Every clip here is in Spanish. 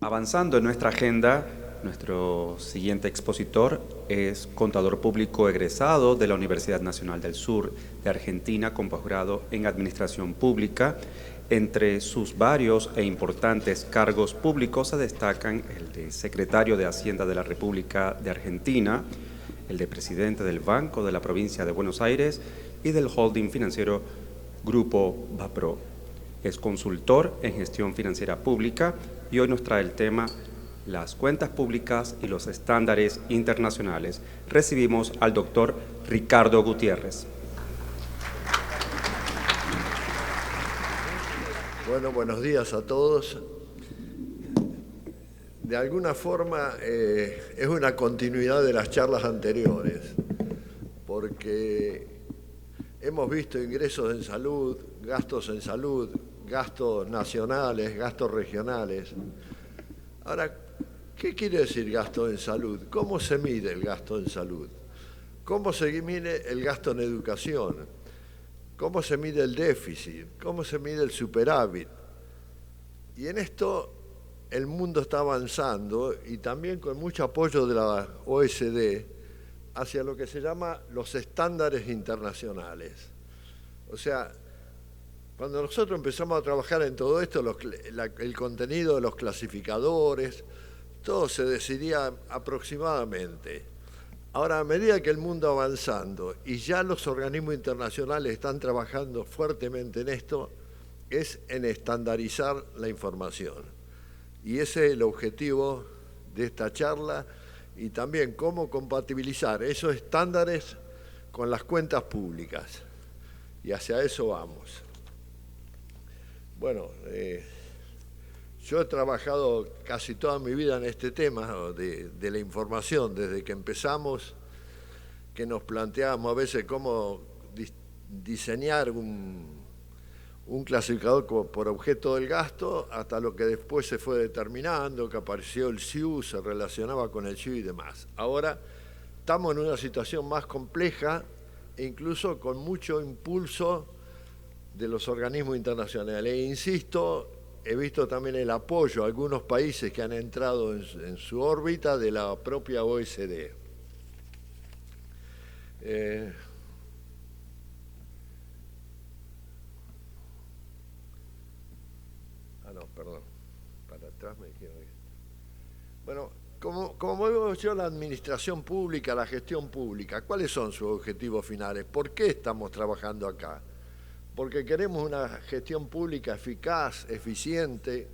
Avanzando en nuestra agenda, nuestro siguiente expositor es contador público egresado de la Universidad Nacional del Sur de Argentina con posgrado en Administración Pública. Entre sus varios e importantes cargos públicos se destacan el de secretario de Hacienda de la República de Argentina, el de presidente del Banco de la Provincia de Buenos Aires y del holding financiero Grupo Bapro. Es consultor en gestión financiera pública y hoy nos trae el tema las cuentas públicas y los estándares internacionales. Recibimos al doctor Ricardo Gutiérrez. Bueno, buenos días a todos. De alguna forma es una continuidad de las charlas anteriores, porque hemos visto ingresos en salud, gastos nacionales, gastos regionales. Ahora, ¿qué quiere decir gasto en salud? ¿Cómo se mide el gasto en salud? ¿Cómo se mide el gasto en educación? ¿Cómo se mide el déficit? ¿Cómo se mide el superávit? Y en esto el mundo está avanzando y también con mucho apoyo de la OECD hacia lo que se llama los estándares internacionales. O sea, cuando nosotros empezamos a trabajar en todo esto, el contenido de los clasificadores, todo se decidía aproximadamente. Ahora, a medida que el mundo va avanzando y ya los organismos internacionales están trabajando fuertemente en esto, es en estandarizar la información. Y ese es el objetivo de esta charla y también cómo compatibilizar esos estándares con las cuentas públicas. Y hacia eso vamos. Bueno, yo he trabajado casi toda mi vida en este tema de la información, desde que empezamos, que nos planteábamos a veces cómo diseñar un clasificador por objeto del gasto, hasta lo que después se fue determinando, que apareció el SIU, se relacionaba con el SIU y demás. Ahora estamos en una situación más compleja e incluso con mucho impulso de los organismos internacionales. E insisto, he visto también el apoyo a algunos países que han entrado en su órbita de la propia OECD. Perdón, para atrás me dijeron que... Bueno, como veo yo la administración pública, la gestión pública, ¿cuáles son sus objetivos finales? ¿Por qué estamos trabajando acá? Porque queremos una gestión pública eficaz, eficiente,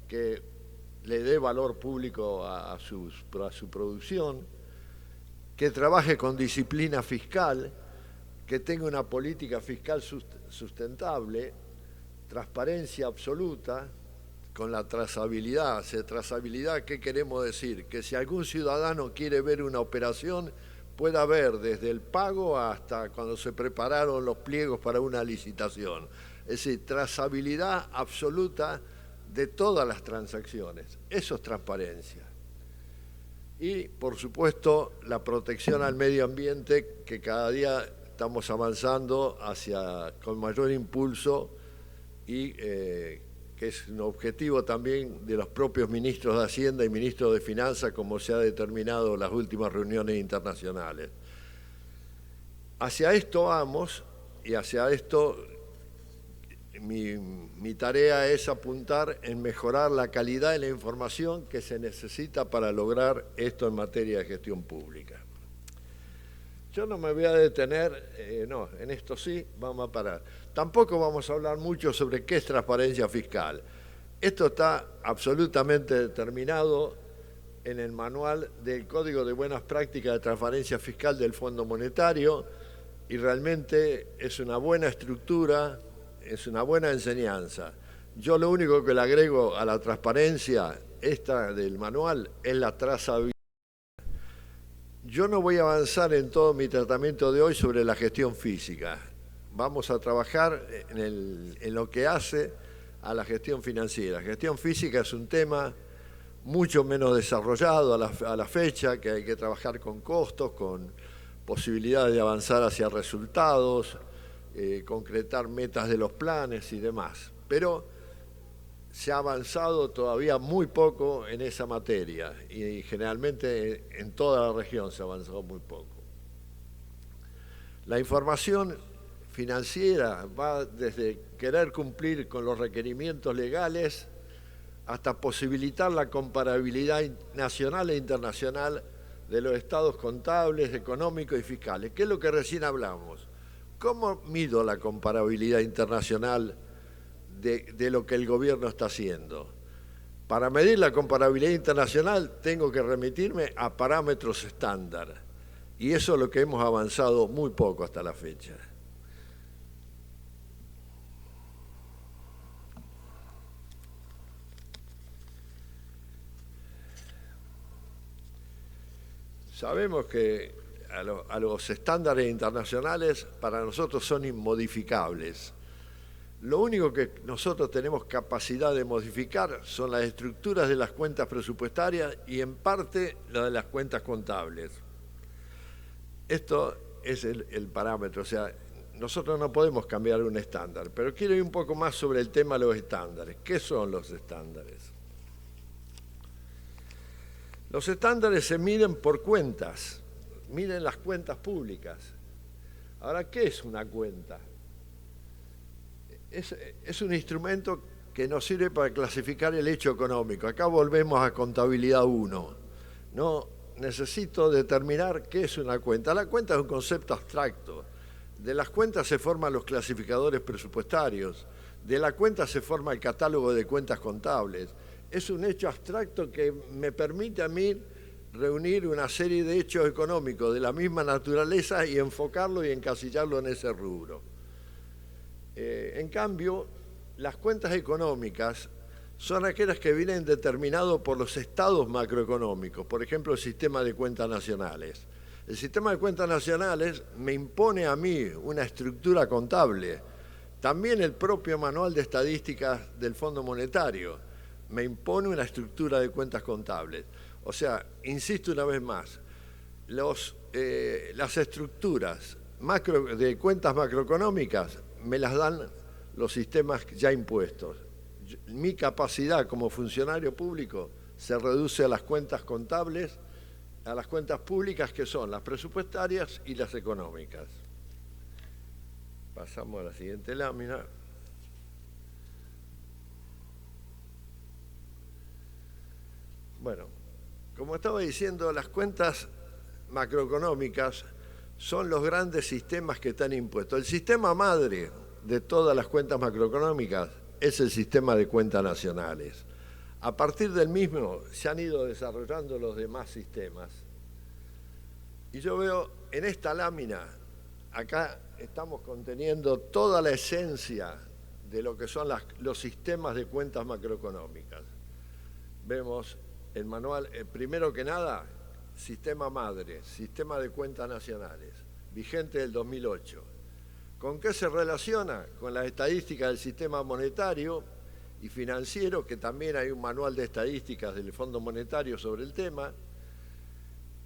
que le dé valor público a su producción, que trabaje con disciplina fiscal, que tenga una política fiscal sustentable, transparencia absoluta, con la trazabilidad. O sea, trazabilidad, ¿qué queremos decir? Que si algún ciudadano quiere ver una operación, pueda ver desde el pago hasta cuando se prepararon los pliegos para una licitación. Es decir, trazabilidad absoluta de todas las transacciones. Eso es transparencia. Y, por supuesto, la protección al medio ambiente, que cada día estamos avanzando con mayor impulso y que es un objetivo también de los propios ministros de Hacienda y ministros de Finanzas, como se ha determinado en las últimas reuniones internacionales. Hacia esto vamos, y hacia esto mi tarea es apuntar en mejorar la calidad de la información que se necesita para lograr esto en materia de gestión pública. Yo no me voy a detener, en esto sí, vamos a parar. Tampoco vamos a hablar mucho sobre qué es transparencia fiscal. Esto está absolutamente determinado en el manual del Código de Buenas Prácticas de Transparencia Fiscal del Fondo Monetario y realmente es una buena estructura, es una buena enseñanza. Yo lo único que le agrego a la transparencia esta del manual es la trazabilidad. Yo no voy a avanzar en todo mi tratamiento de hoy sobre la gestión física. Vamos a trabajar en lo que hace a la gestión financiera. La gestión física es un tema mucho menos desarrollado a la fecha, que hay que trabajar con costos, con posibilidades de avanzar hacia resultados, concretar metas de los planes y demás. Pero se ha avanzado todavía muy poco en esa materia y generalmente en toda la región se ha avanzado muy poco. La información financiera va desde querer cumplir con los requerimientos legales hasta posibilitar la comparabilidad nacional e internacional de los estados contables, económicos y fiscales, que es lo que recién hablamos. ¿Cómo mido la comparabilidad internacional de lo que el gobierno está haciendo? Para medir la comparabilidad internacional tengo que remitirme a parámetros estándar, y eso es lo que hemos avanzado muy poco hasta la fecha. Sabemos que a los estándares internacionales para nosotros son inmodificables. Lo único que nosotros tenemos capacidad de modificar son las estructuras de las cuentas presupuestarias y en parte la de las cuentas contables. Esto es el parámetro, o sea, nosotros no podemos cambiar un estándar, pero quiero ir un poco más sobre el tema de los estándares. ¿Qué son los estándares? Los estándares se miden por cuentas, miden las cuentas públicas. Ahora, ¿qué es una cuenta? Es un instrumento que nos sirve para clasificar el hecho económico. Acá volvemos a contabilidad 1. No necesito determinar qué es una cuenta. La cuenta es un concepto abstracto. De las cuentas se forman los clasificadores presupuestarios. De la cuenta se forma el catálogo de cuentas contables. Es un hecho abstracto que me permite a mí reunir una serie de hechos económicos de la misma naturaleza y enfocarlo y encasillarlo en ese rubro. En cambio, las cuentas económicas son aquellas que vienen determinadas por los estados macroeconómicos, por ejemplo, el sistema de cuentas nacionales. El sistema de cuentas nacionales me impone a mí una estructura contable. También el propio manual de estadísticas del Fondo Monetario me impone una estructura de cuentas contables. O sea, insisto una vez más, las estructuras de cuentas macroeconómicas me las dan los sistemas ya impuestos. Mi capacidad como funcionario público se reduce a las cuentas contables, a las cuentas públicas que son las presupuestarias y las económicas. Pasamos a la siguiente lámina. Bueno, como estaba diciendo, las cuentas macroeconómicas son los grandes sistemas que están impuestos. El sistema madre de todas las cuentas macroeconómicas es el sistema de cuentas nacionales. A partir del mismo se han ido desarrollando los demás sistemas. Y yo veo en esta lámina, acá estamos conteniendo toda la esencia de lo que son los sistemas de cuentas macroeconómicas. Vemos el manual, primero que nada, sistema madre, sistema de cuentas nacionales, vigente del 2008. ¿Con qué se relaciona? Con las estadísticas del sistema monetario y financiero, que también hay un manual de estadísticas del Fondo Monetario sobre el tema,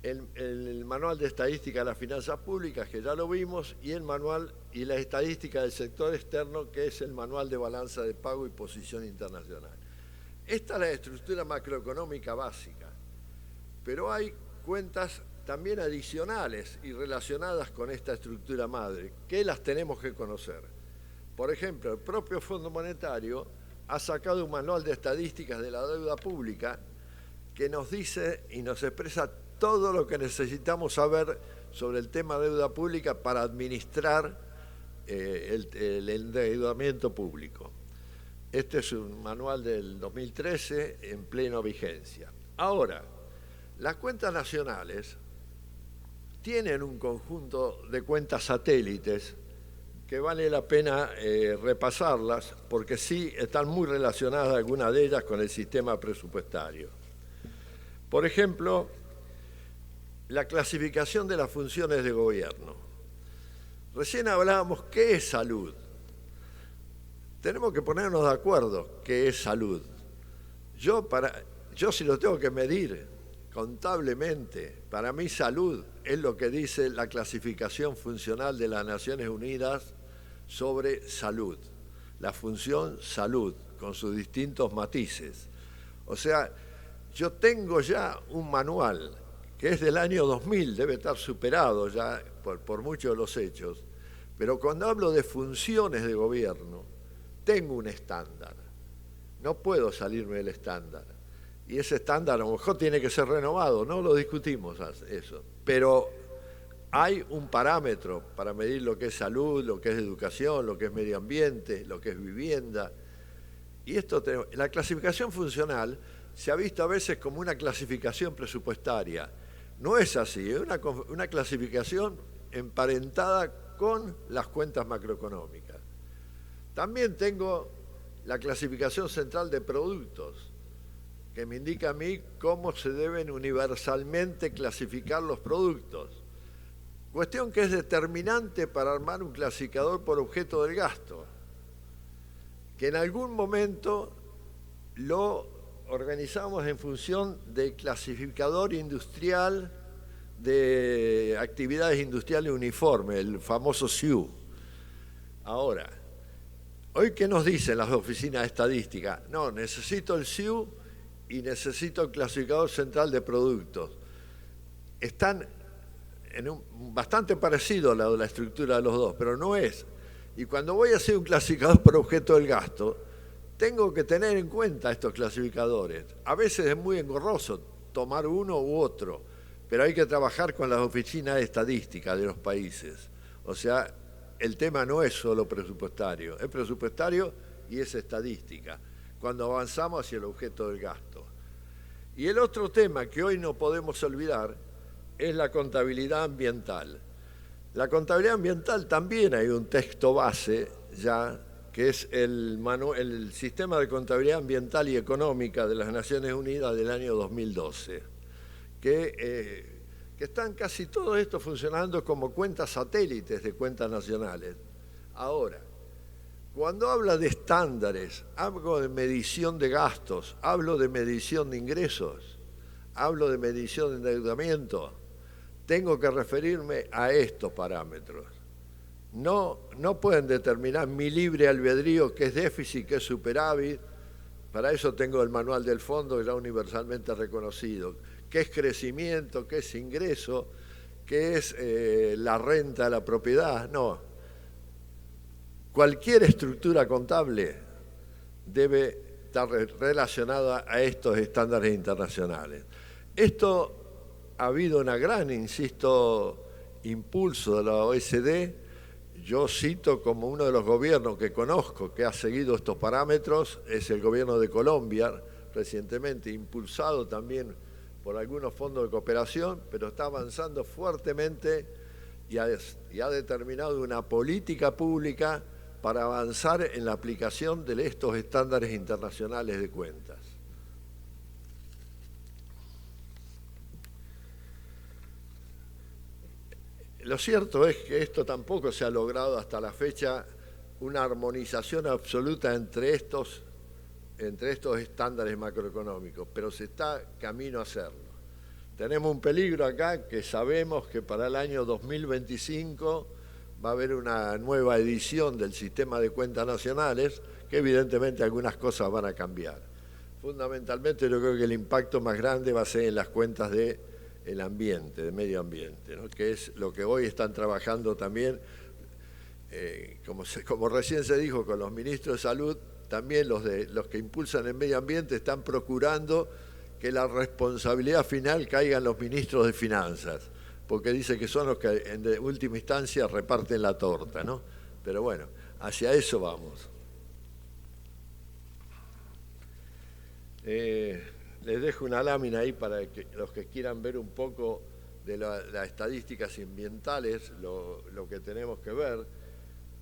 el manual de estadística de las finanzas públicas, que ya lo vimos, y el manual y la estadística del sector externo, que es el manual de balanza de pago y posición internacional. Esta es la estructura macroeconómica básica, pero hay cuentas también adicionales y relacionadas con esta estructura madre, que las tenemos que conocer. Por ejemplo, el propio Fondo Monetario ha sacado un manual de estadísticas de la deuda pública que nos dice y nos expresa todo lo que necesitamos saber sobre el tema de deuda pública para administrar el endeudamiento público. Este es un manual del 2013 en plena vigencia. Ahora, las cuentas nacionales tienen un conjunto de cuentas satélites que vale la pena repasarlas porque sí están muy relacionadas algunas de ellas con el sistema presupuestario. Por ejemplo, la clasificación de las funciones de gobierno. Recién hablábamos qué es salud. Tenemos que ponernos de acuerdo qué es salud. Yo si lo tengo que medir contablemente, para mí salud es lo que dice la clasificación funcional de las Naciones Unidas sobre salud, la función salud. con sus distintos matices. O sea, yo tengo ya un manual que es del año 2000, debe estar superado ya por muchos de los hechos, pero cuando hablo de funciones de gobierno, tengo un estándar. No puedo salirme del estándar. Y ese estándar a lo mejor tiene que ser renovado, no lo discutimos eso. Pero hay un parámetro para medir lo que es salud, lo que es educación, lo que es medio ambiente, lo que es vivienda. Y la clasificación funcional se ha visto a veces como una clasificación presupuestaria. No es así, es una clasificación emparentada con las cuentas macroeconómicas. También tengo la clasificación central de productos, que me indica a mí cómo se deben universalmente clasificar los productos. Cuestión que es determinante para armar un clasificador por objeto del gasto, que en algún momento lo organizamos en función del clasificador industrial de actividades industriales uniformes, el famoso SIU. Ahora, ¿hoy qué nos dicen las oficinas de estadística? No, necesito el SIU y necesito el clasificador central de productos. Están bastante parecido a la estructura de los dos, pero no es. Y cuando voy a hacer un clasificador por objeto del gasto, tengo que tener en cuenta estos clasificadores. A veces es muy engorroso tomar uno u otro, pero hay que trabajar con las oficinas de estadística de los países. O sea, el tema no es solo presupuestario, es presupuestario y es estadística, cuando avanzamos hacia el objeto del gasto. Y el otro tema que hoy no podemos olvidar es la contabilidad ambiental. La contabilidad ambiental también hay un texto base ya, que es el Sistema de Contabilidad Ambiental y Económica de las Naciones Unidas del año 2012, que están casi todos estos funcionando como cuentas satélites de cuentas nacionales. Ahora, cuando habla de estándares, hablo de medición de gastos, hablo de medición de ingresos, hablo de medición de endeudamiento, tengo que referirme a estos parámetros. No pueden determinar mi libre albedrío qué es déficit, qué es superávit. Para eso tengo el manual del fondo ya universalmente reconocido. ¿Qué es crecimiento? ¿Qué es ingreso? ¿Qué es la renta de la propiedad? No. Cualquier estructura contable debe estar relacionada a estos estándares internacionales. Esto ha habido una gran, insisto, impulso de la OECD. Yo cito como uno de los gobiernos que conozco que ha seguido estos parámetros, es el gobierno de Colombia, recientemente impulsado también por algunos fondos de cooperación, pero está avanzando fuertemente y ha determinado una política pública para avanzar en la aplicación de estos estándares internacionales de cuentas. Lo cierto es que esto tampoco se ha logrado hasta la fecha una armonización absoluta entre estos estándares macroeconómicos, pero se está camino a hacerlo. Tenemos un peligro acá que sabemos que para el año 2025 va a haber una nueva edición del sistema de cuentas nacionales, que evidentemente algunas cosas van a cambiar. Fundamentalmente yo creo que el impacto más grande va a ser en las cuentas del ambiente, de medio ambiente, ¿no? Que es lo que hoy están trabajando también, como recién se dijo con los ministros de salud, también los que impulsan el medio ambiente están procurando que la responsabilidad final caiga en los ministros de finanzas, porque dice que son los que en última instancia reparten la torta, ¿no? Pero bueno, hacia eso vamos. Les dejo una lámina ahí para que los que quieran ver un poco de las estadísticas ambientales, lo que tenemos que ver,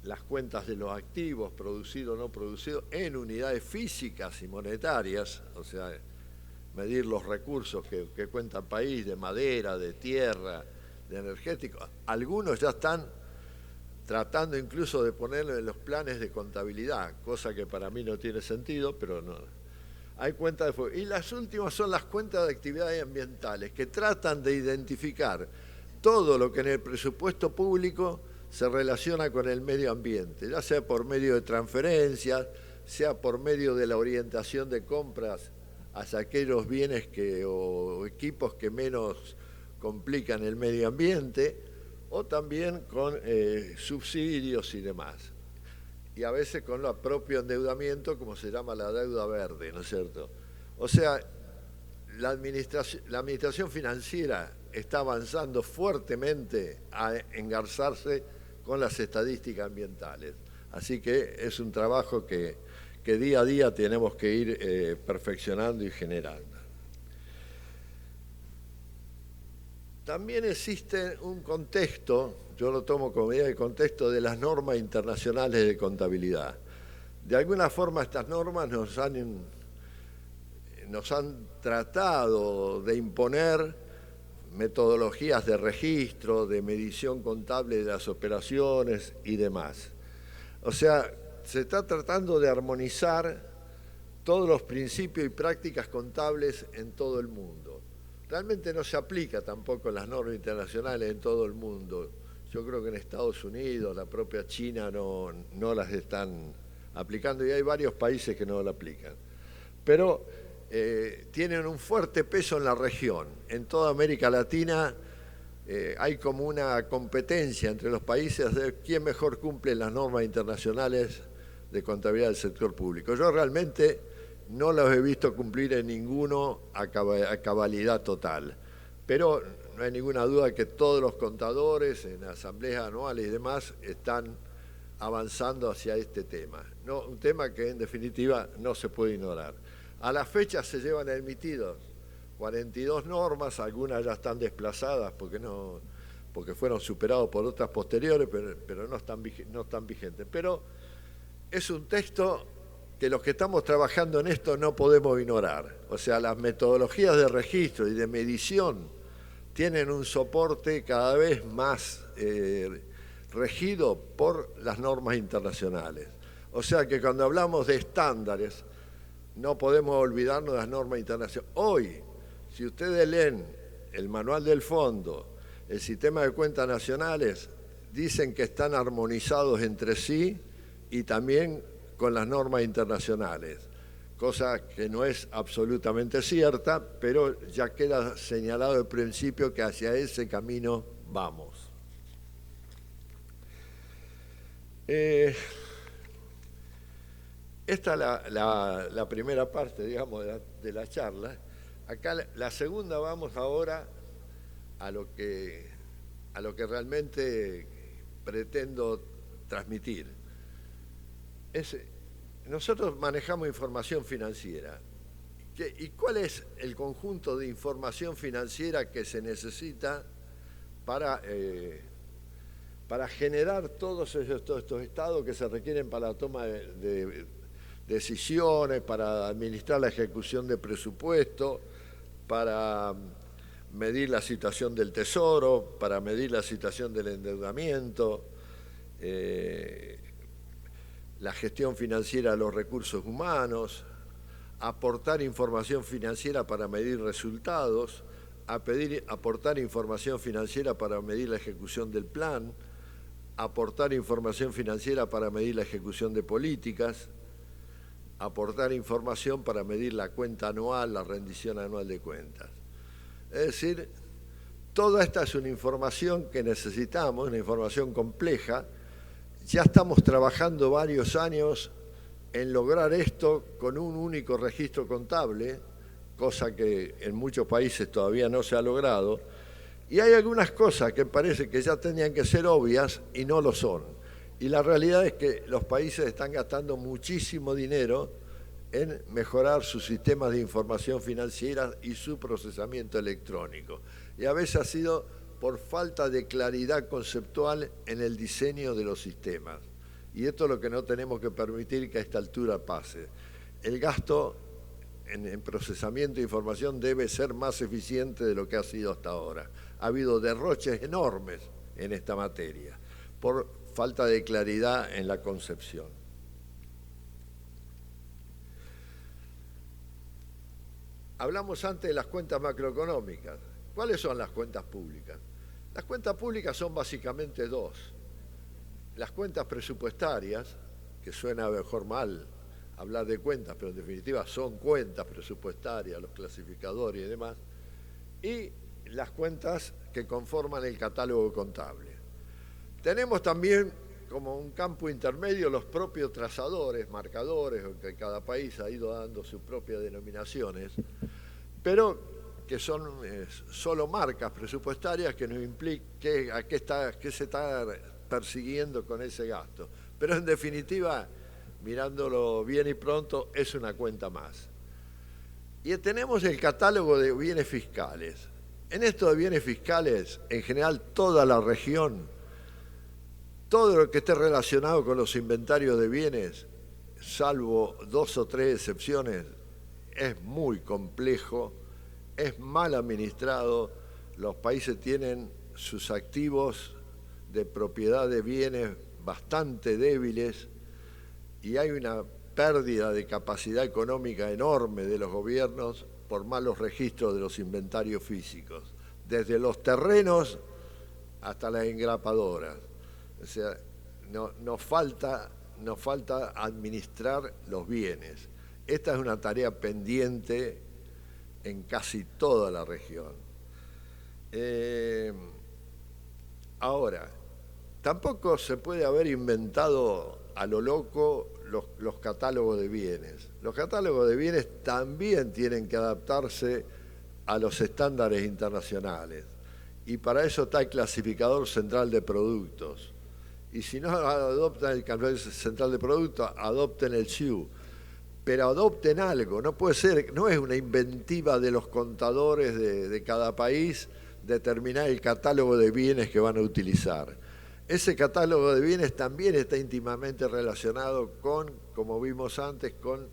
las cuentas de los activos, producidos o no producidos, en unidades físicas y monetarias, o sea, medir los recursos que cuenta el país, de madera, de tierra, de energético. Algunos ya están tratando incluso de ponerlo en los planes de contabilidad, cosa que para mí no tiene sentido, pero no. Hay cuentas de fuego. Y las últimas son las cuentas de actividades ambientales, que tratan de identificar todo lo que en el presupuesto público se relaciona con el medio ambiente, ya sea por medio de transferencias, sea por medio de la orientación de compras hacia aquellos bienes o equipos que menos complican el medio ambiente, o también con subsidios y demás. Y a veces con el propio endeudamiento, como se llama la deuda verde, ¿no es cierto? O sea, la administración financiera está avanzando fuertemente a engarzarse con las estadísticas ambientales. Así que es un trabajo que día a día tenemos que ir perfeccionando y generando. También existe un contexto, yo lo tomo como medida de contexto, de las normas internacionales de contabilidad. De alguna forma estas normas nos han tratado de imponer metodologías de registro, de medición contable de las operaciones y demás. O sea, se está tratando de armonizar todos los principios y prácticas contables en todo el mundo. Realmente no se aplica tampoco las normas internacionales en todo el mundo. Yo creo que en Estados Unidos, la propia China no las están aplicando y hay varios países que no la aplican. Pero tienen un fuerte peso en la región. En toda América Latina hay como una competencia entre los países de quién mejor cumple las normas internacionales de contabilidad del sector público. Yo realmente no los he visto cumplir en ninguno a cabalidad total, pero no hay ninguna duda que todos los contadores en asambleas anuales y demás están avanzando hacia este tema. No, un tema que en definitiva no se puede ignorar. A la fecha se llevan emitidos 42 normas, algunas ya están desplazadas porque fueron superados por otras posteriores, pero no están vigentes. Pero es un texto que los que estamos trabajando en esto no podemos ignorar. O sea, las metodologías de registro y de medición tienen un soporte cada vez más regido por las normas internacionales. O sea que cuando hablamos de estándares, no podemos olvidarnos de las normas internacionales. Hoy, si ustedes leen el manual del fondo, el sistema de cuentas nacionales, dicen que están armonizados entre sí y también con las normas internacionales, cosa que no es absolutamente cierta, pero ya queda señalado el principio que hacia ese camino vamos. Esta es la primera parte, digamos, de la charla. Acá la segunda vamos ahora a lo que realmente pretendo transmitir. Nosotros manejamos información financiera. ¿Y cuál es el conjunto de información financiera que se necesita para generar todos estos estados que se requieren para la toma de decisiones, para administrar la ejecución de presupuesto, para medir la situación del tesoro, para medir la situación del endeudamiento, la gestión financiera de los recursos humanos, aportar información financiera para medir resultados, aportar información financiera para medir la ejecución del plan, aportar información financiera para medir la ejecución de políticas, aportar información para medir la cuenta anual, la rendición anual de cuentas. Es decir, toda esta es una información que necesitamos, una información compleja. Ya estamos trabajando varios años en lograr esto con un único registro contable, cosa que en muchos países todavía no se ha logrado, y hay algunas cosas que parece que ya tenían que ser obvias y no lo son. Y la realidad es que los países están gastando muchísimo dinero en mejorar sus sistemas de información financiera y su procesamiento electrónico. Y a veces ha sido por falta de claridad conceptual en el diseño de los sistemas. Y esto es lo que no tenemos que permitir que a esta altura pase. El gasto en procesamiento de información debe ser más eficiente de lo que ha sido hasta ahora. Ha habido derroches enormes en esta materia por falta de claridad en la concepción. Hablamos antes de las cuentas macroeconómicas. ¿Cuáles son las cuentas públicas? Las cuentas públicas son básicamente dos. Las cuentas presupuestarias, que suena mejor mal hablar de cuentas, pero en definitiva son cuentas presupuestarias, los clasificadores y demás, y las cuentas que conforman el catálogo contable. Tenemos también como un campo intermedio los propios trazadores, marcadores, que cada país ha ido dando sus propias denominaciones, pero que son solo marcas presupuestarias que nos implican qué se está persiguiendo con ese gasto. Pero en definitiva, mirándolo bien y pronto, es una cuenta más. Y tenemos el catálogo de bienes fiscales. En esto de bienes fiscales, en general toda la región, todo lo que esté relacionado con los inventarios de bienes, salvo 2 o 3 excepciones, es muy complejo, es mal administrado. Los países tienen sus activos de propiedad de bienes bastante débiles y hay una pérdida de capacidad económica enorme de los gobiernos por malos registros de los inventarios físicos, desde los terrenos hasta las engrapadoras. O sea, nos falta administrar los bienes. Esta es una tarea pendiente en casi toda la región. Ahora, tampoco se puede haber inventado a lo loco los catálogos de bienes. Los catálogos de bienes también tienen que adaptarse a los estándares internacionales. Y para eso está el clasificador central de productos. Y si no adoptan el clasificador central de productos, adopten el SIU. Pero adopten algo, no puede ser, no es una inventiva de los contadores de cada país determinar el catálogo de bienes que van a utilizar. Ese catálogo de bienes también está íntimamente relacionado con, como vimos antes, con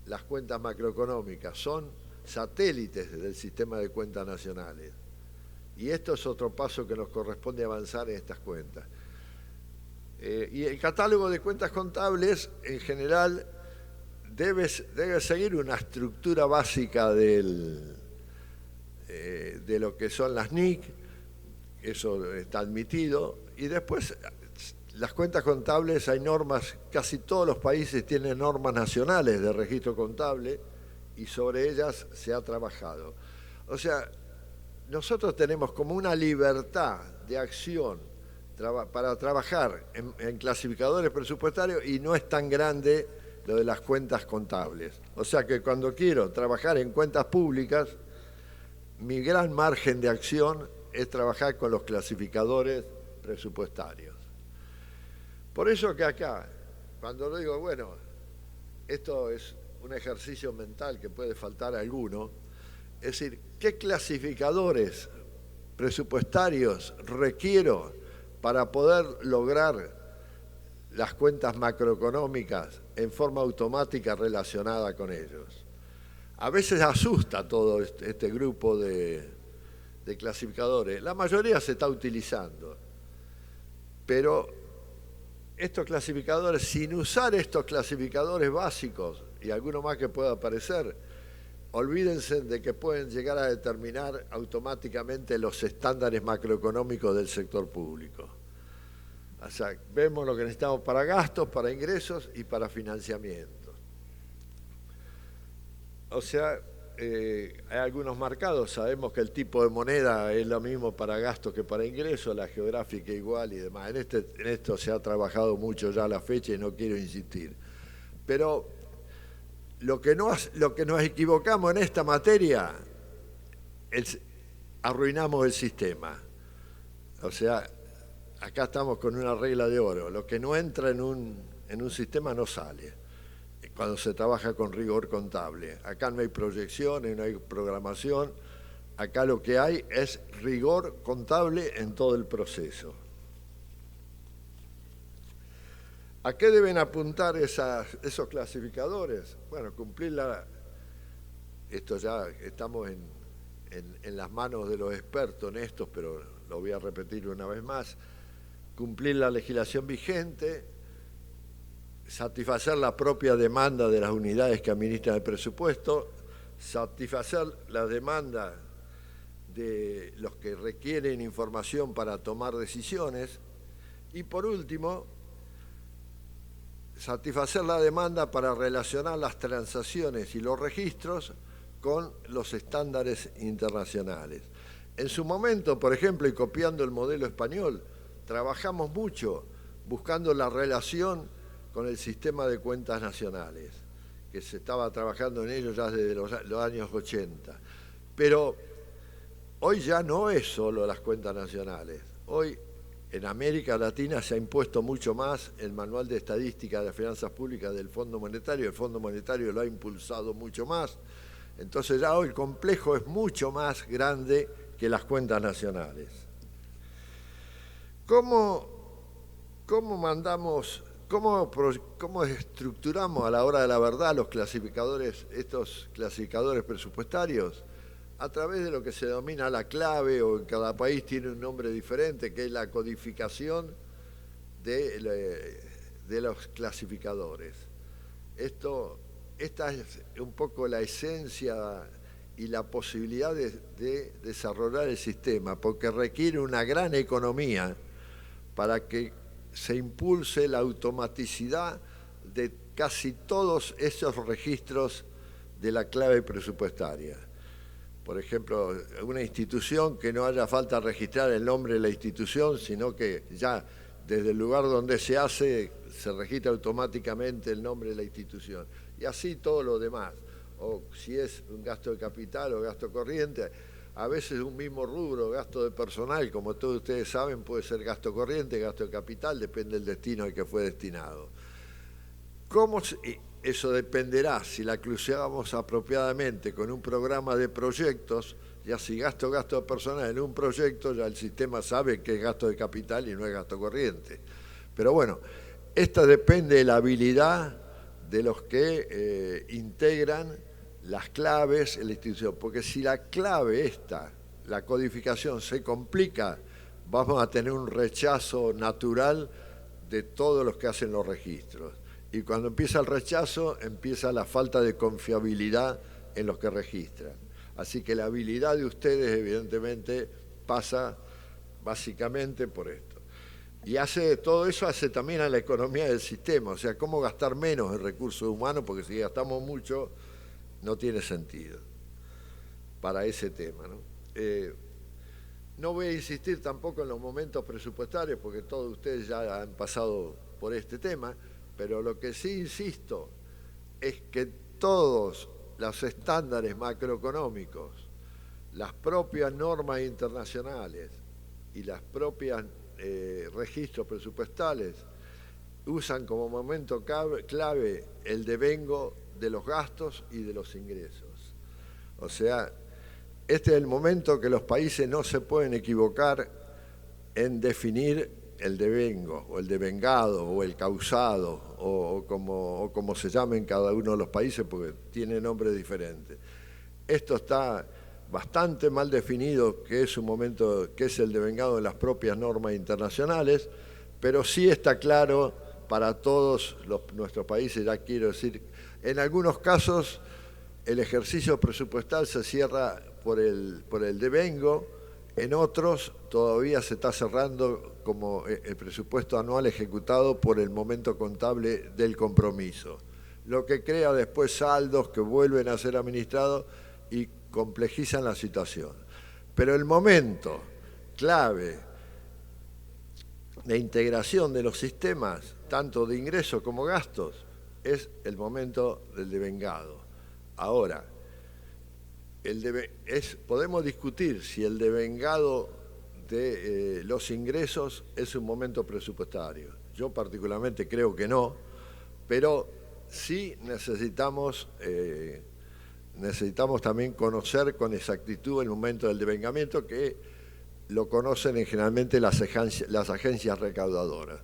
las cuentas macroeconómicas. Son satélites del sistema de cuentas nacionales. Y esto es otro paso que nos corresponde avanzar en estas cuentas. Y el catálogo de cuentas contables, en general, debe seguir una estructura básica de lo que son las NIC, eso está admitido, y después las cuentas contables, hay normas, casi todos los países tienen normas nacionales de registro contable y sobre ellas se ha trabajado. O sea, nosotros tenemos como una libertad de acción para trabajar en clasificadores presupuestarios y no es tan grande lo de las cuentas contables. O sea que cuando quiero trabajar en cuentas públicas, mi gran margen de acción es trabajar con los clasificadores presupuestarios. Por eso que acá, cuando lo digo, bueno, esto es un ejercicio mental que puede faltar a alguno, es decir, ¿qué clasificadores presupuestarios requiero para poder lograr las cuentas macroeconómicas en forma automática relacionada con ellos? A veces asusta todo este grupo de clasificadores. La mayoría se está utilizando, pero estos clasificadores, sin usar estos clasificadores básicos y alguno más que pueda aparecer, olvídense de que pueden llegar a determinar automáticamente los estándares macroeconómicos del sector público. O sea, vemos lo que necesitamos para gastos, para ingresos y para financiamiento. O sea, hay algunos marcados, sabemos que el tipo de moneda es lo mismo para gastos que para ingresos, la geográfica igual y demás. En esto se ha trabajado mucho ya a la fecha y no quiero insistir. Pero lo que nos equivocamos en esta materia, arruinamos el sistema. O sea, acá estamos con una regla de oro. Lo que no entra en un sistema no sale cuando se trabaja con rigor contable. Acá no hay proyecciones, no hay programación. Acá lo que hay es rigor contable en todo el proceso. ¿A qué deben apuntar esos clasificadores? Bueno, esto ya estamos en las manos de los expertos en esto, pero lo voy a repetir una vez más. Cumplir la legislación vigente, satisfacer la propia demanda de las unidades que administran el presupuesto, satisfacer la demanda de los que requieren información para tomar decisiones y, por último, satisfacer la demanda para relacionar las transacciones y los registros con los estándares internacionales. En su momento, por ejemplo, y copiando el modelo español, trabajamos mucho buscando la relación con el sistema de cuentas nacionales, que se estaba trabajando en ello ya desde los años 80. Pero hoy ya no es solo las cuentas nacionales. Hoy en América Latina se ha impuesto mucho más el Manual de Estadística de Finanzas Públicas del Fondo Monetario. El Fondo Monetario lo ha impulsado mucho más. Entonces ya hoy el complejo es mucho más grande que las cuentas nacionales. ¿Cómo estructuramos a la hora de la verdad los clasificadores, estos clasificadores presupuestarios? A través de lo que se denomina la clave, o en cada país tiene un nombre diferente, que es la codificación de los clasificadores. Esta es un poco la esencia y la posibilidad de desarrollar el sistema, porque requiere una gran economía para que se impulse la automaticidad de casi todos esos registros de la clave presupuestaria. Por ejemplo, una institución que no haya falta registrar el nombre de la institución, sino que ya desde el lugar donde se hace se registra automáticamente el nombre de la institución. Y así todo lo demás. O si es un gasto de capital o gasto corriente, a veces un mismo rubro, gasto de personal, como todos ustedes saben, puede ser gasto corriente, gasto de capital, depende del destino al que fue destinado. Eso dependerá si la cruceamos apropiadamente con un programa de proyectos, ya si gasto de personal en un proyecto, ya el sistema sabe que es gasto de capital y no es gasto corriente. Pero bueno, esto depende de la habilidad de los que integran las claves en la institución, porque si la clave la codificación se complica, vamos a tener un rechazo natural de todos los que hacen los registros. Y cuando empieza el rechazo, empieza la falta de confiabilidad en los que registran. Así que la habilidad de ustedes, evidentemente, pasa básicamente por esto. Y todo eso hace también a la economía del sistema, o sea, cómo gastar menos en recursos humanos, porque si gastamos mucho, no tiene sentido para ese tema, ¿no? No voy a insistir tampoco en los momentos presupuestarios, porque todos ustedes ya han pasado por este tema, pero lo que sí insisto es que todos los estándares macroeconómicos, las propias normas internacionales y las propias registros presupuestales usan como momento clave el devengo de los gastos y de los ingresos. O sea, este es el momento que los países no se pueden equivocar en definir el devengo, o el devengado, o el causado, o como se llame en cada uno de los países, porque tiene nombres diferentes. Esto está bastante mal definido, que es un momento que es el devengado de las propias normas internacionales, pero sí está claro para todos nuestros países, ya quiero decir, en algunos casos el ejercicio presupuestal se cierra por el devengo, en otros todavía se está cerrando como el presupuesto anual ejecutado por el momento contable del compromiso, lo que crea después saldos que vuelven a ser administrados y complejizan la situación. Pero el momento clave de integración de los sistemas, tanto de ingresos como gastos, es el momento del devengado. Ahora, podemos discutir si el devengado de los ingresos es un momento presupuestario. Yo particularmente creo que no, pero sí necesitamos también conocer con exactitud el momento del devengamiento, que lo conocen generalmente las agencias recaudadoras.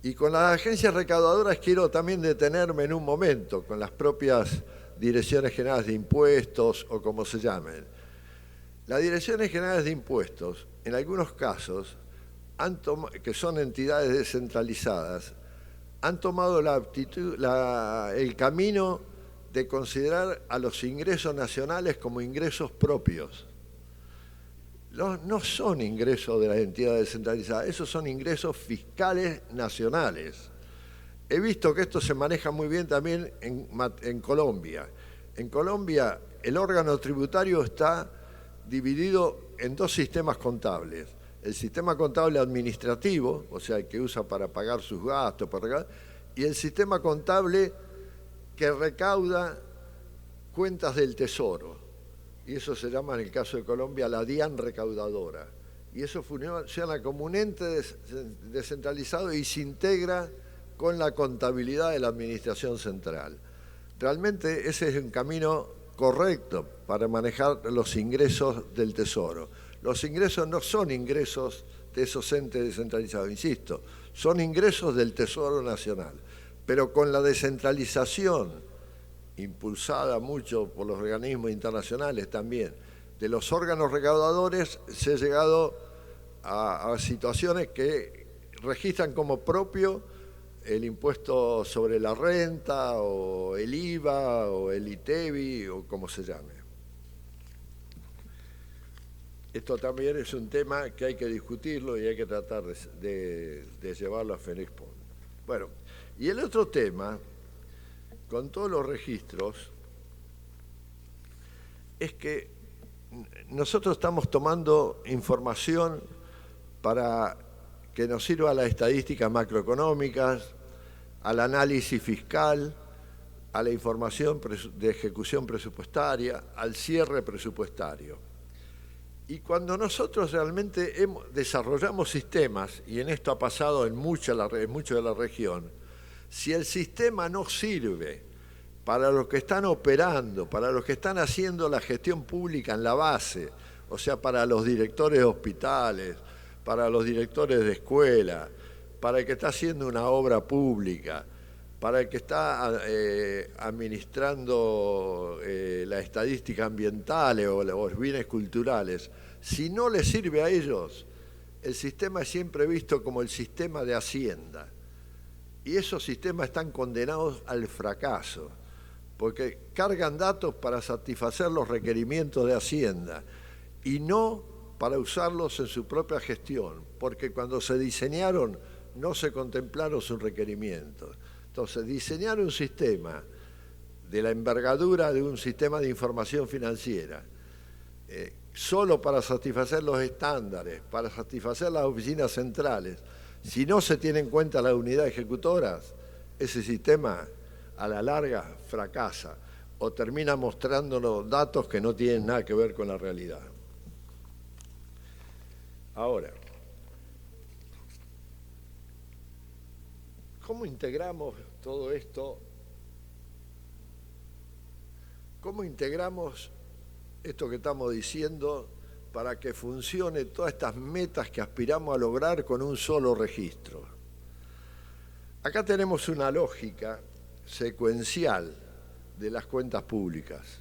Y con las agencias recaudadoras quiero también detenerme en un momento, con las propias Direcciones Generales de Impuestos o como se llamen. Las Direcciones Generales de Impuestos, en algunos casos, que son entidades descentralizadas, han tomado el camino de considerar a los ingresos nacionales como ingresos propios. No son ingresos de las entidades descentralizadas, esos son ingresos fiscales nacionales. he visto que esto se maneja muy bien también en Colombia. En Colombia el órgano tributario está dividido en dos sistemas contables. El sistema contable administrativo, o sea, el que usa para pagar sus gastos, y el sistema contable que recauda cuentas del Tesoro. Y eso se llama, en el caso de Colombia, la DIAN recaudadora. Y eso funciona como un ente descentralizado y se integra con la contabilidad de la Administración Central. Realmente ese es un camino correcto para manejar los ingresos del Tesoro. Los ingresos no son ingresos de esos entes descentralizados, insisto, son ingresos del Tesoro Nacional, pero con la descentralización impulsada mucho por los organismos internacionales también, de los órganos recaudadores, se ha llegado a situaciones que registran como propio el impuesto sobre la renta, o el IVA, o el ITEBI, o como se llame. Esto también es un tema que hay que discutirlo y hay que tratar de llevarlo a FENESPON. Bueno, y el otro tema, con todos los registros, es que nosotros estamos tomando información para que nos sirva a las estadísticas macroeconómicas, al análisis fiscal, a la información de ejecución presupuestaria, al cierre presupuestario. Y cuando nosotros realmente desarrollamos sistemas, y en esto ha pasado en mucho de la región, si el sistema no sirve para los que están operando, para los que están haciendo la gestión pública en la base, o sea, para los directores de hospitales, para los directores de escuela, para el que está haciendo una obra pública, para el que está administrando las estadísticas ambientales o los bienes culturales, si no les sirve a ellos, el sistema es siempre visto como el sistema de Hacienda. Y esos sistemas están condenados al fracaso, porque cargan datos para satisfacer los requerimientos de Hacienda y no para usarlos en su propia gestión, porque cuando se diseñaron no se contemplaron sus requerimientos. Entonces, diseñar un sistema de la envergadura de un sistema de información financiera, solo para satisfacer los estándares, para satisfacer las oficinas centrales, si no se tiene en cuenta las unidades ejecutoras, ese sistema a la larga fracasa o termina mostrándonos datos que no tienen nada que ver con la realidad. Ahora, ¿cómo integramos todo esto? ¿Cómo integramos esto que estamos diciendo para que funcione todas estas metas que aspiramos a lograr con un solo registro? Acá tenemos una lógica secuencial de las cuentas públicas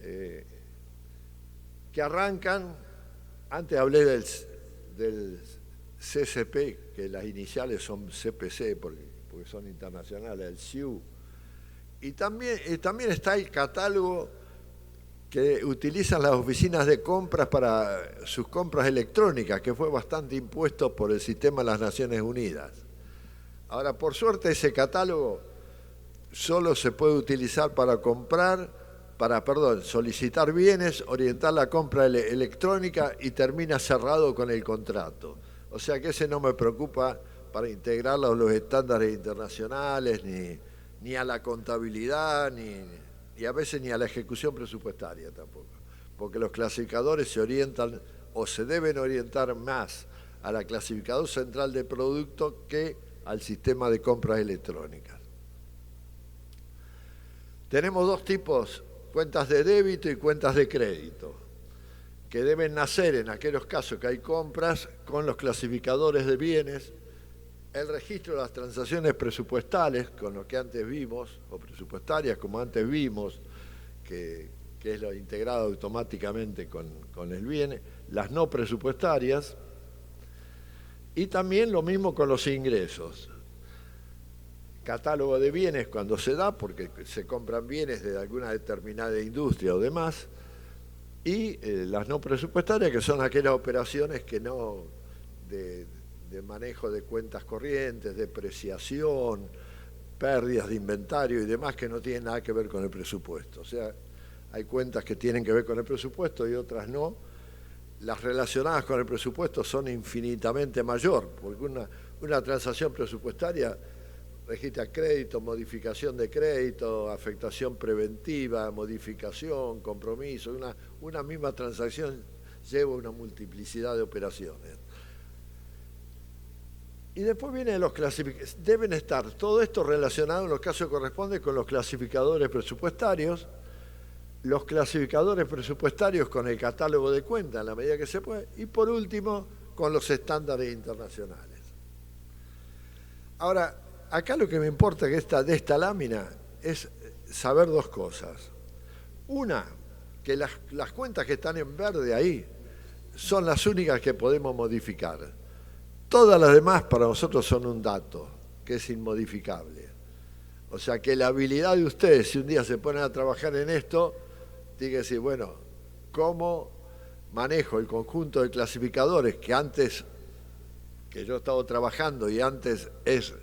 que arrancan, antes hablé del CCP, que las iniciales son CPC porque son internacionales, el CIU, y también está el catálogo que utilizan las oficinas de compras para sus compras electrónicas, que fue bastante impuesto por el sistema de las Naciones Unidas. Ahora, por suerte, ese catálogo solo se puede utilizar para solicitar bienes, orientar la compra electrónica y termina cerrado con el contrato. O sea que ese no me preocupa para integrarlo a los estándares internacionales, ni a la contabilidad, ni a veces ni a la ejecución presupuestaria tampoco. Porque los clasificadores se orientan o se deben orientar más a la clasificadora central de productos que al sistema de compras electrónicas. Tenemos dos tipos, cuentas de débito y cuentas de crédito, que deben nacer en aquellos casos que hay compras con los clasificadores de bienes, el registro de las transacciones presupuestales, con lo que antes vimos, o presupuestarias, como antes vimos, que es lo integrado automáticamente con el bien, las no presupuestarias, y también lo mismo con los ingresos. Catálogo de bienes cuando se da, porque se compran bienes de alguna determinada industria o demás, y las no presupuestarias, que son aquellas operaciones que no de de manejo de cuentas corrientes, depreciación, pérdidas de inventario y demás que no tienen nada que ver con el presupuesto. O sea, hay cuentas que tienen que ver con el presupuesto y otras no. Las relacionadas con el presupuesto son infinitamente mayor, porque una transacción presupuestaria registra crédito, modificación de crédito, afectación preventiva, modificación, compromiso. Una misma transacción lleva una multiplicidad de operaciones. Y después vienen los clasificadores. Deben estar todo esto relacionado en los casos que corresponde con los clasificadores presupuestarios, los clasificadores presupuestarios con el catálogo de cuentas en la medida que se puede, y por último con los estándares internacionales. Ahora, acá lo que me importa de esta lámina es saber dos cosas. Una, que las cuentas que están en verde ahí son las únicas que podemos modificar. Todas las demás para nosotros son un dato que es inmodificable. O sea que la habilidad de ustedes, si un día se ponen a trabajar en esto, tiene que decir, bueno, ¿cómo manejo el conjunto de clasificadores que antes, que yo he estado trabajando y antes es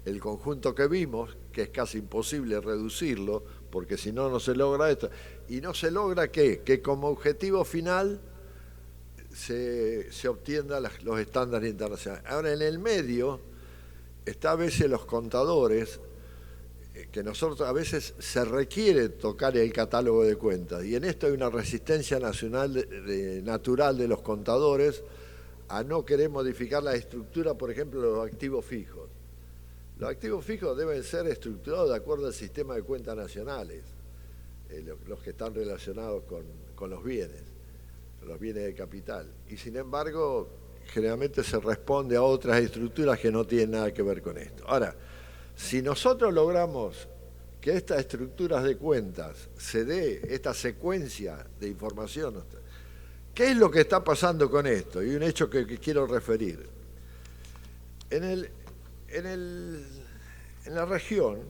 el conjunto que vimos, que es casi imposible reducirlo, porque si no, no se logra esto. ¿Y no se logra qué? Que como objetivo final se obtiendan los estándares internacionales. Ahora, en el medio está a veces los contadores, que nosotros a veces se requiere tocar el catálogo de cuentas, y en esto hay una resistencia nacional natural de los contadores a no querer modificar la estructura, por ejemplo, de los activos fijos. Los activos fijos deben ser estructurados de acuerdo al sistema de cuentas nacionales, los que están relacionados con los bienes de capital. Y sin embargo, generalmente se responde a otras estructuras que no tienen nada que ver con esto. Ahora, si nosotros logramos que estas estructuras de cuentas se dé esta secuencia de información, ¿qué es lo que está pasando con esto? Y un hecho que quiero referir. En la región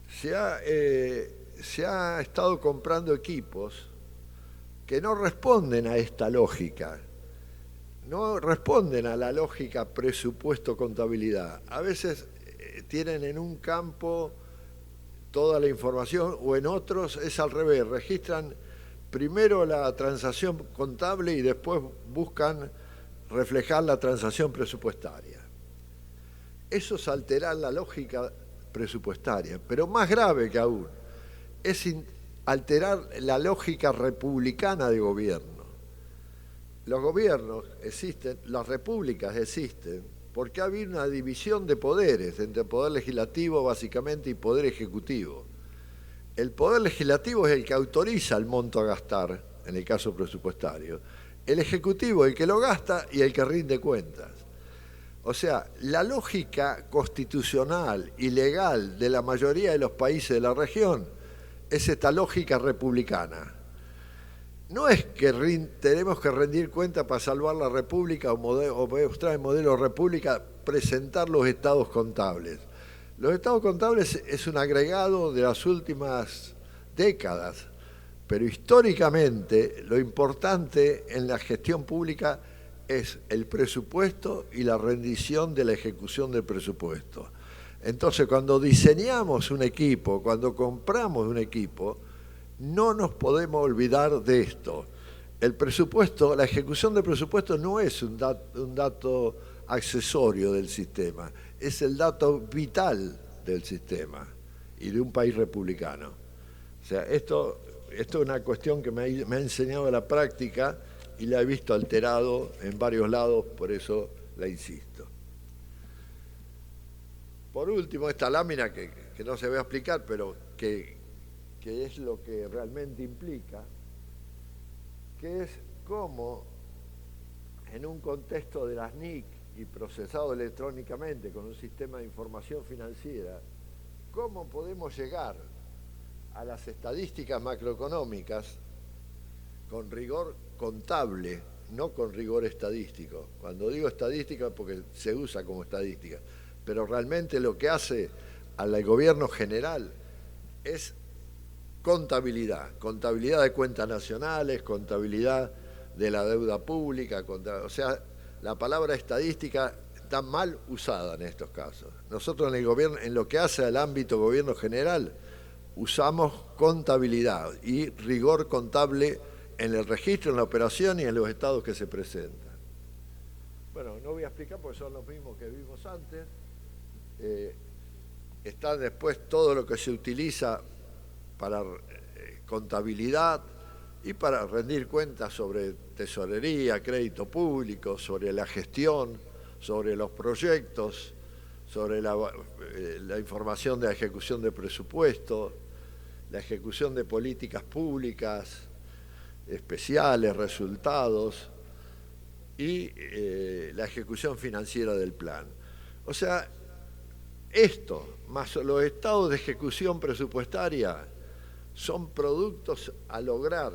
se ha estado comprando equipos que no responden a esta lógica, no responden a la lógica presupuesto-contabilidad. A veces tienen en un campo toda la información o en otros es al revés, registran primero la transacción contable y después buscan reflejar la transacción presupuestaria. Eso es alterar la lógica presupuestaria, pero más grave que aún, es alterar la lógica republicana de gobierno. Los gobiernos existen, las repúblicas existen, porque ha habido una división de poderes entre poder legislativo básicamente y poder ejecutivo. El poder legislativo es el que autoriza el monto a gastar, en el caso presupuestario. El ejecutivo es el que lo gasta y el que rinde cuentas. O sea, la lógica constitucional y legal de la mayoría de los países de la región es esta lógica republicana. No es que tenemos que rendir cuentas para salvar la república o mostrar el modelo república, presentar los estados contables. Los estados contables es un agregado de las últimas décadas, pero históricamente lo importante en la gestión pública es el presupuesto y la rendición de la ejecución del presupuesto. Entonces, cuando diseñamos un equipo, cuando compramos un equipo, no nos podemos olvidar de esto. El presupuesto, la ejecución del presupuesto no es un dato accesorio del sistema, es el dato vital del sistema y de un país republicano. O sea, esto es una cuestión que me ha enseñado la práctica y la he visto alterado en varios lados, por eso la insisto. Por último, esta lámina que no se va a explicar, pero que es lo que realmente implica, que es cómo en un contexto de las NIC y procesado electrónicamente con un sistema de información financiera, cómo podemos llegar a las estadísticas macroeconómicas con rigor contable, no con rigor estadístico. Cuando digo estadística porque se usa como estadística, pero realmente lo que hace al gobierno general es contabilidad de cuentas nacionales, contabilidad de la deuda pública, o sea, la palabra estadística está mal usada en estos casos. Nosotros en el gobierno, en lo que hace al ámbito gobierno general, usamos contabilidad y rigor contable en el registro, en la operación y en los estados que se presentan. Bueno, no voy a explicar porque son los mismos que vimos antes. Está después todo lo que se utiliza para contabilidad y para rendir cuentas sobre tesorería, crédito público, sobre la gestión, sobre los proyectos, sobre la información de la ejecución de presupuesto, la ejecución de políticas públicas especiales, resultados y la ejecución financiera del plan. O sea, esto, más los estados de ejecución presupuestaria, son productos a lograr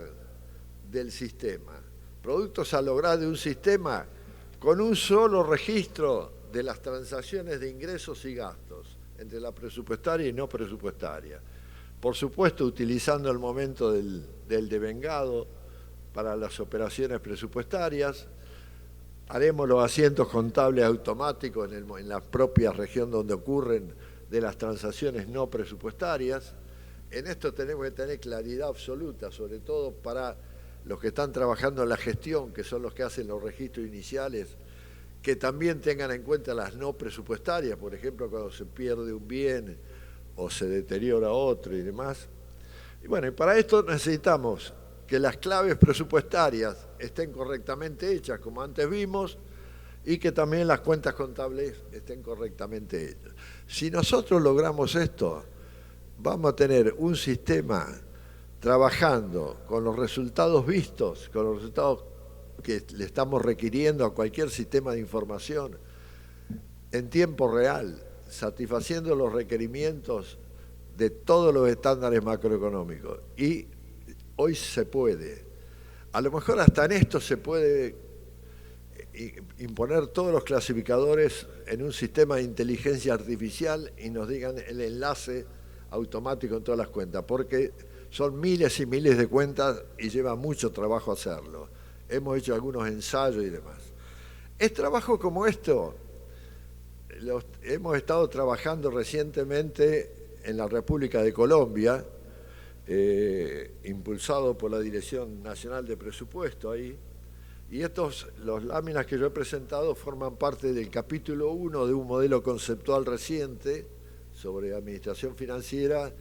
del sistema, productos a lograr de un sistema con un solo registro de las transacciones de ingresos y gastos entre la presupuestaria y no presupuestaria. Por supuesto, utilizando el momento del devengado para las operaciones presupuestarias, haremos los asientos contables automáticos en la propia región donde ocurren de las transacciones no presupuestarias. En esto tenemos que tener claridad absoluta, sobre todo para los que están trabajando en la gestión, que son los que hacen los registros iniciales, que también tengan en cuenta las no presupuestarias, por ejemplo, cuando se pierde un bien o se deteriora otro y demás. Y bueno, y para esto necesitamos que las claves presupuestarias estén correctamente hechas, como antes vimos, y que también las cuentas contables estén correctamente hechas. Si nosotros logramos esto, vamos a tener un sistema trabajando con los resultados vistos, con los resultados que le estamos requiriendo a cualquier sistema de información en tiempo real, satisfaciendo los requerimientos de todos los estándares macroeconómicos. Y hoy se puede. A lo mejor hasta en esto se puede imponer todos los clasificadores en un sistema de inteligencia artificial y nos digan el enlace automático en todas las cuentas, porque son miles y miles de cuentas y lleva mucho trabajo hacerlo. Hemos hecho algunos ensayos y demás. Es trabajo como esto. Hemos estado trabajando recientemente en la República de Colombia, impulsado por la Dirección Nacional de Presupuesto ahí, y los láminas que yo he presentado forman parte del capítulo 1 de un modelo conceptual reciente sobre administración financiera,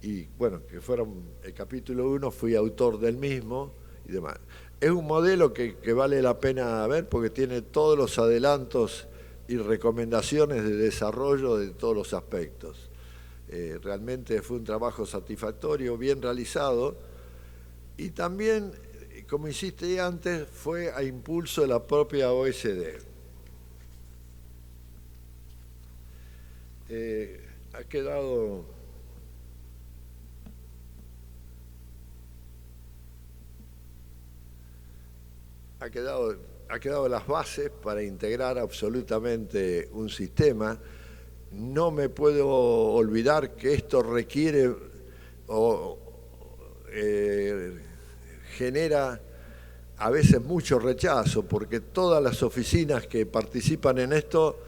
y bueno, que fueron el capítulo 1, fui autor del mismo y demás. Es un modelo que vale la pena ver porque tiene todos los adelantos y recomendaciones de desarrollo de todos los aspectos. Realmente fue un trabajo satisfactorio, bien realizado, y también, como insistí antes, fue a impulso de la propia OECD. Ha quedado las bases para integrar absolutamente un sistema. No me puedo olvidar que esto requiere genera a veces mucho rechazo, porque todas las oficinas que participan en esto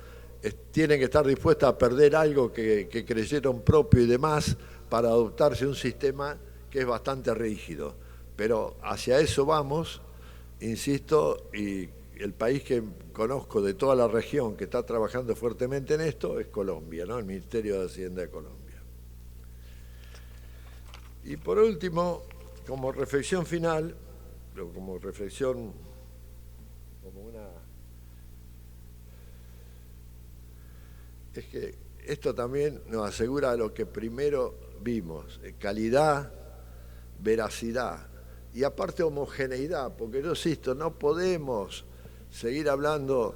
tienen que estar dispuestas a perder algo que creyeron propio y demás para adoptarse un sistema que es bastante rígido. Pero hacia eso vamos, insisto, y el país que conozco de toda la región que está trabajando fuertemente en esto es Colombia, ¿no? El Ministerio de Hacienda de Colombia. Y por último, como reflexión final, como reflexión, es que esto también nos asegura lo que primero vimos, calidad, veracidad y aparte homogeneidad, porque yo insisto, no podemos seguir hablando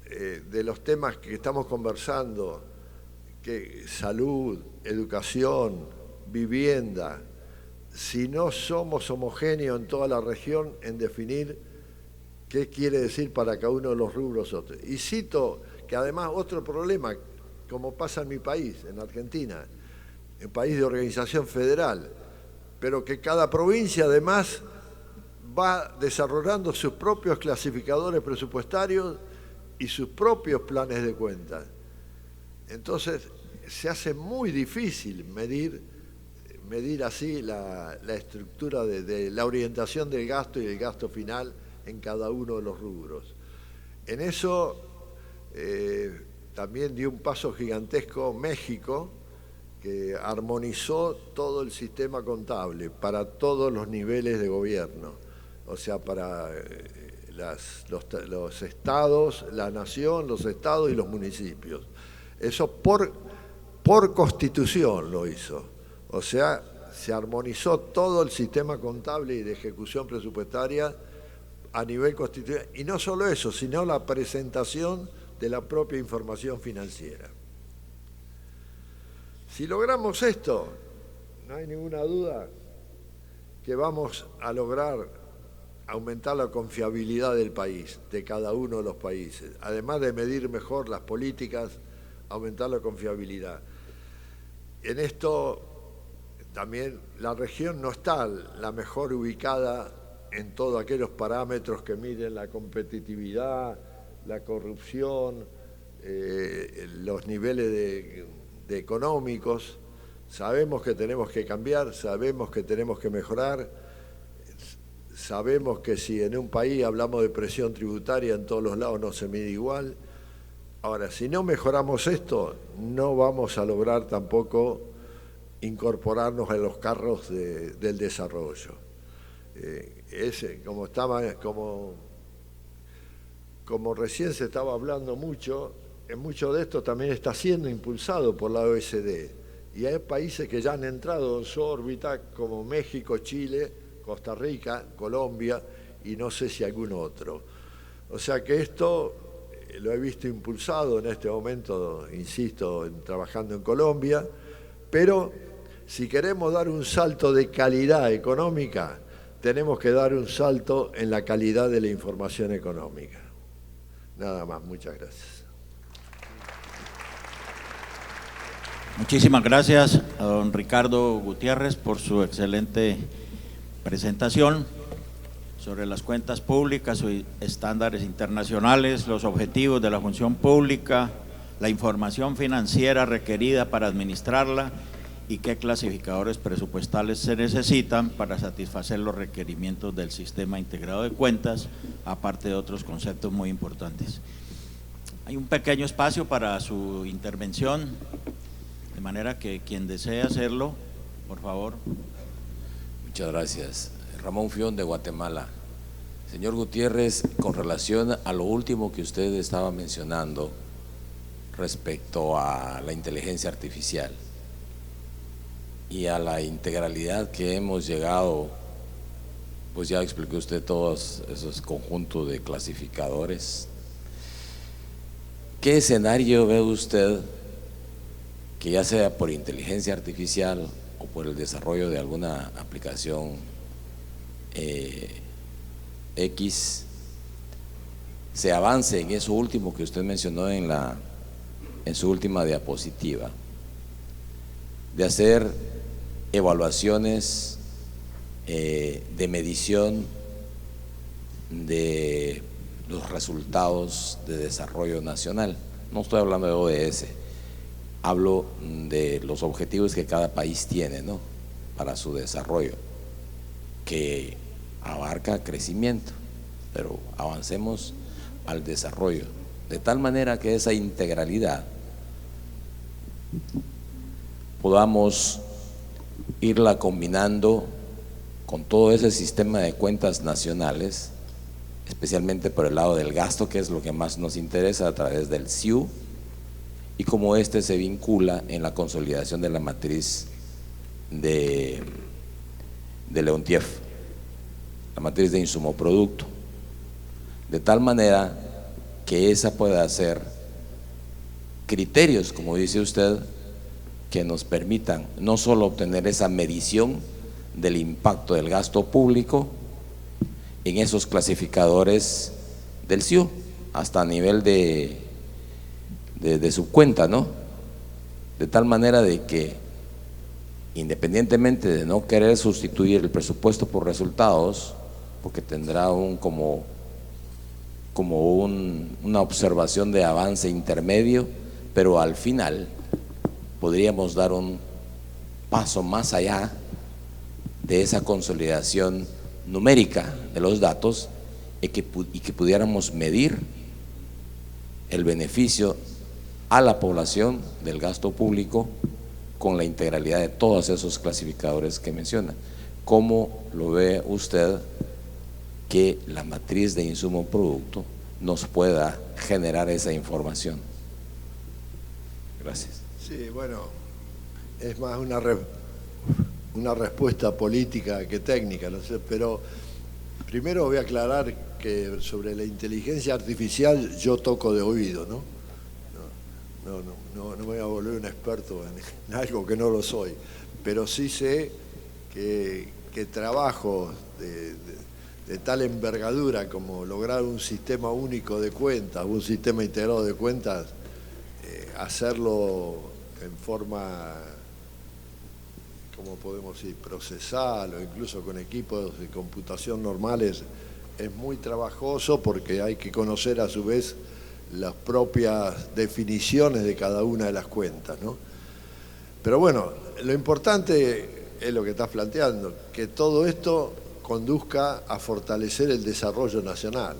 de los temas que estamos conversando, que salud, educación, vivienda, si no somos homogéneos en toda la región en definir qué quiere decir para cada uno de los rubros otros. Y cito que además otro problema, como pasa en mi país, en Argentina, un país de organización federal, pero que cada provincia además va desarrollando sus propios clasificadores presupuestarios y sus propios planes de cuentas. Entonces se hace muy difícil medir así la estructura de la orientación del gasto y el gasto final en cada uno de los rubros. En eso también dio un paso gigantesco México, que armonizó todo el sistema contable para todos los niveles de gobierno, o sea, para los estados, la nación, los estados y los municipios. Eso por constitución lo hizo, o sea, se armonizó todo el sistema contable y de ejecución presupuestaria a nivel constitucional, y no solo eso, sino la presentación de la propia información financiera. Si logramos esto, no hay ninguna duda que vamos a lograr aumentar la confiabilidad del país, de cada uno de los países. Además de medir mejor las políticas, aumentar la confiabilidad. En esto también la región no está la mejor ubicada en todos aquellos parámetros que miden la competitividad, la corrupción, los niveles de económicos. Sabemos que tenemos que cambiar, sabemos que tenemos que mejorar, sabemos que si en un país hablamos de presión tributaria, en todos los lados no se mide igual. Ahora, si no mejoramos esto, no vamos a lograr tampoco incorporarnos en los carros del desarrollo. Como recién se estaba hablando mucho de esto también está siendo impulsado por la OECD. Y hay países que ya han entrado en su órbita, como México, Chile, Costa Rica, Colombia y no sé si algún otro. O sea que esto lo he visto impulsado en este momento, insisto, trabajando en Colombia, pero si queremos dar un salto de calidad económica, tenemos que dar un salto en la calidad de la información económica. Nada más, muchas gracias. Muchísimas gracias a don Ricardo Gutiérrez por su excelente presentación sobre las cuentas públicas, sus estándares internacionales, los objetivos de la función pública, la información financiera requerida para administrarla y qué clasificadores presupuestales se necesitan para satisfacer los requerimientos del sistema integrado de cuentas, aparte de otros conceptos muy importantes. Hay un pequeño espacio para su intervención, de manera que quien desee hacerlo, por favor. Muchas gracias. Ramón Fión, de Guatemala. Señor Gutiérrez, con relación a lo último que usted estaba mencionando respecto a la inteligencia artificial y a la integralidad que hemos llegado, pues ya explicó usted todos esos conjuntos de clasificadores. ¿Qué escenario ve usted que ya sea por inteligencia artificial o por el desarrollo de alguna aplicación X, se avance en eso último que usted mencionó en su última diapositiva, de hacer evaluaciones de medición de los resultados de desarrollo nacional? No estoy hablando de ODS, hablo de los objetivos que cada país tiene, ¿no?, para su desarrollo, que abarca crecimiento, pero avancemos al desarrollo, de tal manera que esa integralidad podamos irla combinando con todo ese sistema de cuentas nacionales, especialmente por el lado del gasto, que es lo que más nos interesa, a través del SIU, y cómo este se vincula en la consolidación de la matriz de Leontief, la matriz de insumo producto, de tal manera que esa pueda ser criterios, como dice usted, que nos permitan no solo obtener esa medición del impacto del gasto público en esos clasificadores del SIU, hasta a nivel de subcuenta, ¿no?, de tal manera de que, independientemente de no querer sustituir el presupuesto por resultados, porque tendrá una observación de avance intermedio, pero al final podríamos dar un paso más allá de esa consolidación numérica de los datos y que pudiéramos medir el beneficio a la población del gasto público con la integralidad de todos esos clasificadores que menciona. ¿Cómo lo ve usted que la matriz de insumo-producto nos pueda generar esa información? Gracias. Sí, bueno, es más una respuesta política que técnica, no sé, pero primero voy a aclarar que sobre la inteligencia artificial yo toco de oído, ¿no? No me voy a volver un experto en algo que no lo soy, pero sí sé que trabajos de tal envergadura como lograr un sistema único de cuentas, un sistema integrado de cuentas, hacerlo en forma, ¿cómo podemos decir?, procesal o incluso con equipos de computación normales, es muy trabajoso porque hay que conocer a su vez las propias definiciones de cada una de las cuentas, ¿no? Pero bueno, lo importante es lo que estás planteando, que todo esto conduzca a fortalecer el desarrollo nacional.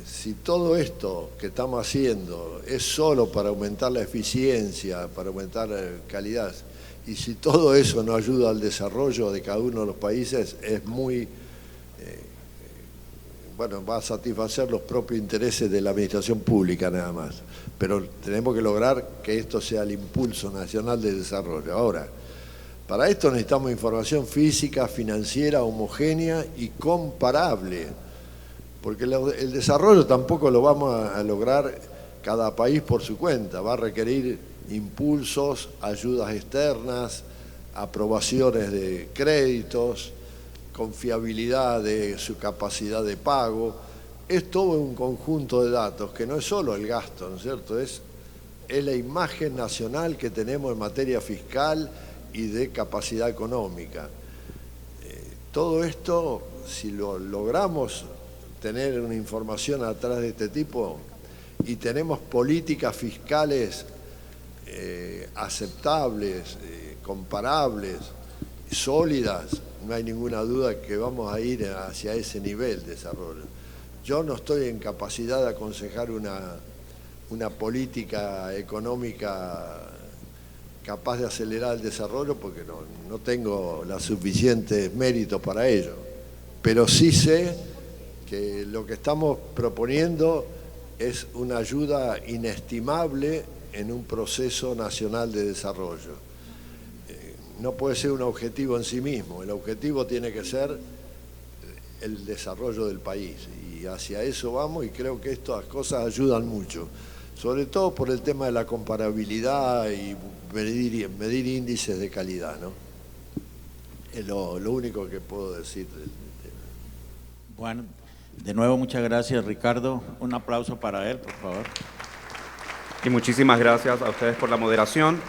Si todo esto que estamos haciendo es solo para aumentar la eficiencia, para aumentar la calidad, y si todo eso no ayuda al desarrollo de cada uno de los países, es muy, bueno, va a satisfacer los propios intereses de la administración pública nada más. Pero tenemos que lograr que esto sea el impulso nacional de desarrollo. Ahora, para esto necesitamos información física, financiera, homogénea y comparable, porque el desarrollo tampoco lo vamos a lograr cada país por su cuenta, va a requerir impulsos, ayudas externas, aprobaciones de créditos, confiabilidad de su capacidad de pago. Es todo un conjunto de datos que no es solo el gasto, ¿no es cierto? Es la imagen nacional que tenemos en materia fiscal y de capacidad económica. Todo esto, si lo logramos tener una información atrás de este tipo y tenemos políticas fiscales aceptables, comparables, sólidas, no hay ninguna duda que vamos a ir hacia ese nivel de desarrollo. Yo no estoy en capacidad de aconsejar una política económica capaz de acelerar el desarrollo porque no tengo los suficientes méritos para ello. Pero sí sé que lo que estamos proponiendo es una ayuda inestimable en un proceso nacional de desarrollo. No puede ser un objetivo en sí mismo, el objetivo tiene que ser el desarrollo del país y hacia eso vamos, y creo que estas cosas ayudan mucho, sobre todo por el tema de la comparabilidad y medir índices de calidad, ¿no? Es lo único que puedo decir del tema. Bueno, de nuevo muchas gracias, Ricardo. Un aplauso para él, por favor. Y muchísimas gracias a ustedes por la moderación.